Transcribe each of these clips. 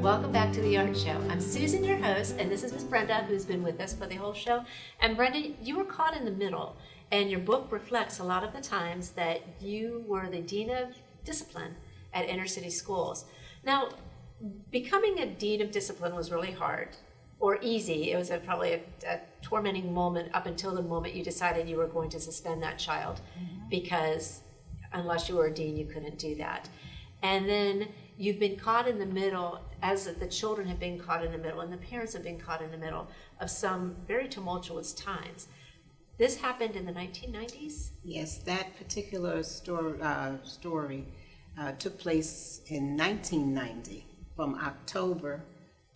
welcome back to the Art Show. I'm Susan, your host, and this is Miss Brenda, who's been with us for the whole show. And Brenda, you were caught in the middle, and your book reflects a lot of the times that you were the Dean of Discipline at inner city schools. Now, becoming a Dean of Discipline was really hard, or easy. It was probably a tormenting moment up until the moment you decided you were going to suspend that child, because unless you were a dean, you couldn't do that. And then you've been caught in the middle, as the children have been caught in the middle, and the parents have been caught in the middle of some very tumultuous times. This happened in the 1990s? Yes, that particular story took place in 1990, from October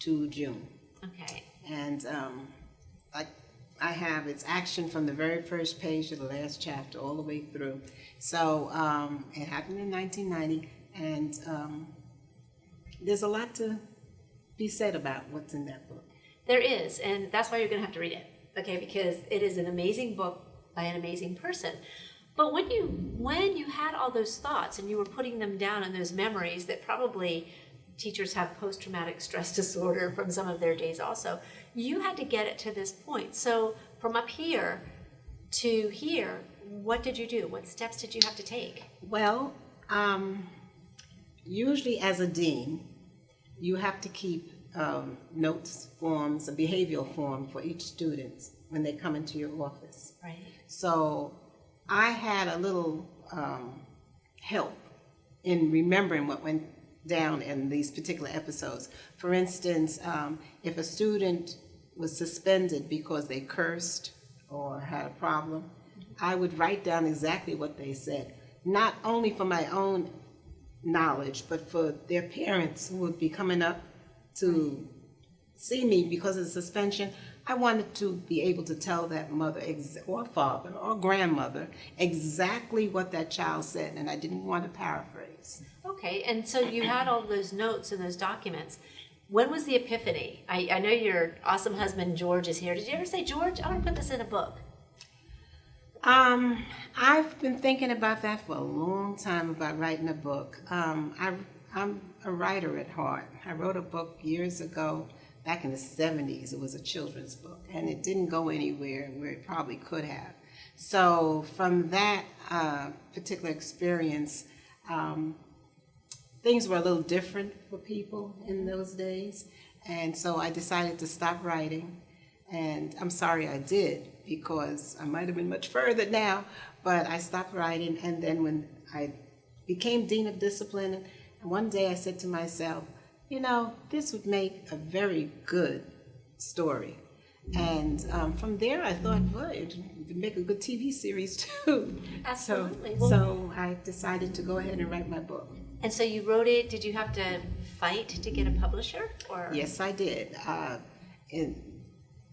to June. Okay. And I have its action from the very first page to the last chapter all the way through. So it happened in 1990, and there's a lot to be said about what's in that book. There is, and that's why you're going to have to read it, okay? Because it is an amazing book by an amazing person. But when you had all those thoughts and you were putting them down in those memories that probably teachers have post-traumatic stress disorder from some of their days also, you had to get it to this point. So from up here to here, what did you do? What steps did you have to take? Well, usually as a dean, you have to keep notes, forms, a behavioral form for each student when they come into your office. Right. So I had a little help in remembering what went down in these particular episodes. For instance, if a student was suspended because they cursed or had a problem, I would write down exactly what they said, not only for my own knowledge, but for their parents who would be coming up to see me because of the suspension. I wanted to be able to tell that mother or father or grandmother exactly what that child said, and I didn't want to paraphrase. Okay, and so you had all those notes and those documents. When was the epiphany? I know your awesome husband George is here. Did you ever say, George, I want to put this in a book? I've been thinking about that for a long time, about writing a book. I'm a writer at heart. I wrote a book years ago, back in the 70s. It was a children's book, and it didn't go anywhere where it probably could have. So from that particular experience, things were a little different for people in those days, and so I decided to stop writing. And I'm sorry I did, because I might have been much further now, but I stopped writing. And then when I became Dean of Discipline, and one day I said to myself, you know, this would make a very good story. And from there I thought, well, it would make a good TV series too. Absolutely. So I decided to go ahead and write my book. And so you wrote it. Did you have to fight to get a publisher? Or? Yes, I did.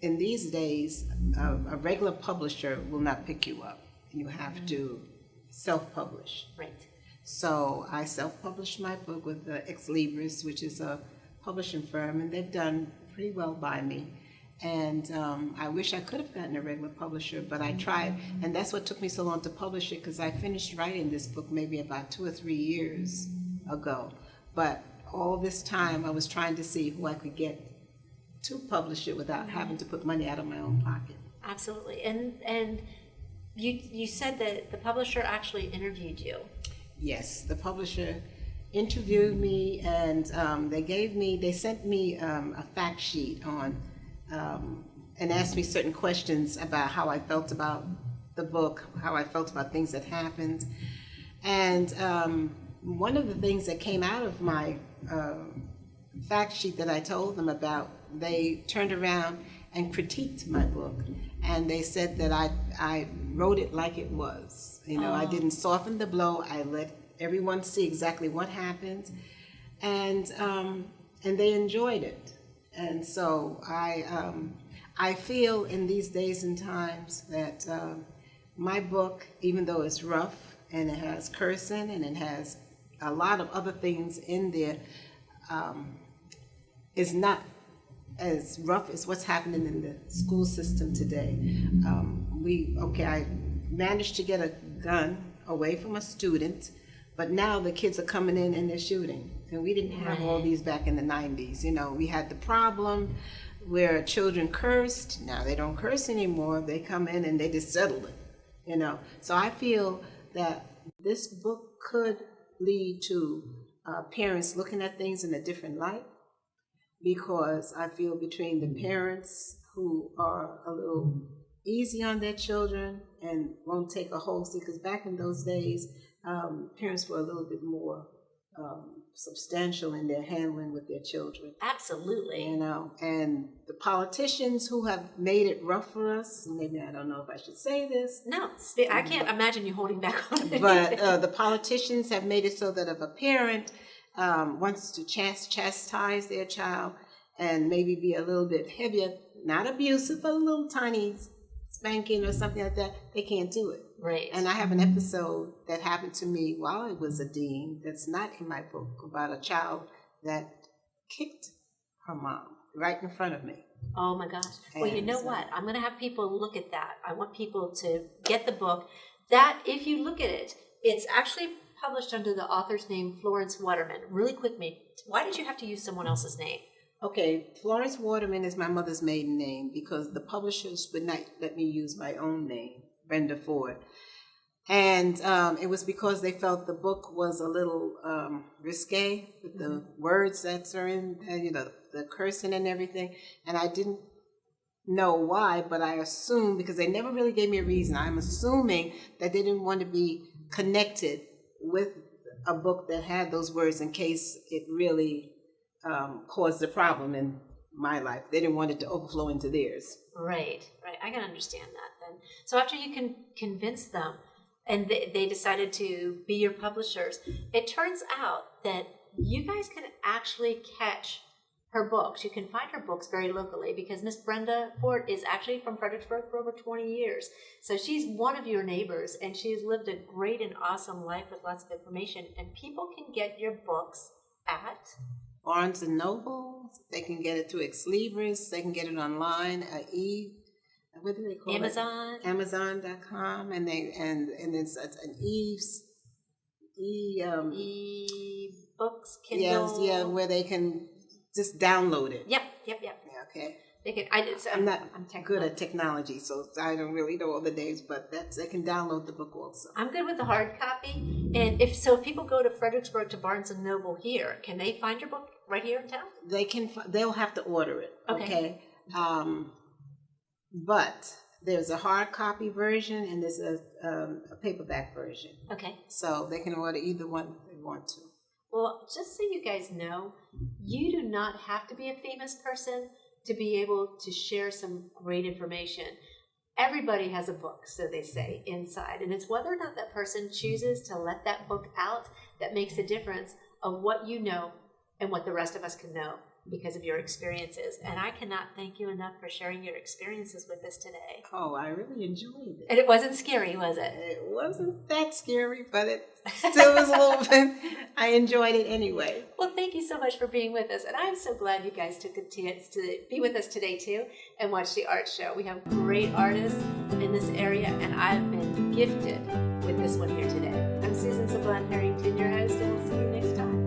In these days, a regular publisher will not pick you up. You have to self-publish. Right. So I self-published my book with Ex Libris, which is a publishing firm, and they've done pretty well by me. And I wish I could have gotten a regular publisher, but I tried, and that's what took me so long to publish it, because I finished writing this book maybe about 2 or 3 years ago. But all this time I was trying to see who I could get to publish it without having to put money out of my own pocket. Absolutely. And you said that the publisher actually interviewed you. Yes, the publisher interviewed me, and they sent me a fact sheet on and asked me certain questions about how I felt about the book, how I felt about things that happened. And one of the things that came out of my fact sheet that I told them about, they turned around and critiqued my book, and they said that I wrote it like it was. You know, I didn't soften the blow. I let everyone see exactly what happened, and they enjoyed it. And so I feel in these days and times that my book, even though it's rough and it has cursing and it has a lot of other things in there, is not as rough as what's happening in the school system today. I managed to get a gun away from a student, But now the kids are coming in and they're shooting. And we didn't have all these back in the 90s. You know, we had the problem where children cursed. Now they don't curse anymore. They come in and they just settle it, you know. So I feel that this book could lead to parents looking at things in a different light, because I feel between the parents who are a little easy on their children and won't take a whole seat, because back in those days, parents were a little bit more substantial in their handling with their children. Absolutely. You know, and the politicians who have made it rough for us, maybe I don't know if I should say this. No, I can't imagine you holding back on it. But the politicians have made it so that if a parent wants to chastise their child and maybe be a little bit heavier, not abusive, but a little tiny spanking or something like that, they can't do it. Right. And I have an episode that happened to me while I was a dean that's not in my book, about a child that kicked her mom right in front of me. Oh my gosh. Well, you know what? I'm going to have people look at that. I want people to get the book. That, if you look at it, it's actually published under the author's name, Florence Waterman. Really quickly, why did you have to use someone else's name? Okay, Florence Waterman is my mother's maiden name because the publishers would not let me use my own name, Brenda Ford. And it was because they felt the book was a little risque with the words that are in, you know, the cursing and everything. And I didn't know why, but I assumed, because they never really gave me a reason, I'm assuming that they didn't want to be connected with a book that had those words in case it really caused a problem in my life. They didn't want it to overflow into theirs. Right. I can understand that then. So after you can convince them and they decided to be your publishers, it turns out that you guys can actually catch her books. You can find her books very locally because Miss Brenda Ford is actually from Fredericksburg for over 20 years. So she's one of your neighbors and she's lived a great and awesome life with lots of information. And people can get your books at Barnes and Noble. They can get it through Ex-Libris. They can get it online. What do they call Amazon. it? Amazon.com. And it's an e-books, Kindle. Yeah, where they can just download it. Yep. Yeah, okay. They can. I'm not good at technology, so I don't really know all the names, but they can download the book also. I'm good with the hard copy, and if people go to Fredericksburg to Barnes and Noble here, can they find your book right here in town? They can. They'll have to order it. Okay. But there's a hard copy version and there's a paperback version. Okay. So they can order either one if they want to. Well, just so you guys know, you do not have to be a famous person to be able to share some great information. Everybody has a book, so they say, inside. And it's whether or not that person chooses to let that book out that makes a difference of what you know and what the rest of us can know because of your experiences. And I cannot thank you enough for sharing your experiences with us today. Oh, I really enjoyed it. And it wasn't scary, was it? It wasn't that scary, but it still was a little bit. I enjoyed it anyway. Well, thank you so much for being with us. And I'm so glad you guys took a chance to be with us today, too, and watch the art show. We have great artists in this area, and I've been gifted with this one here today. I'm Susan Sublime Harrington, your host, and we'll see you next time.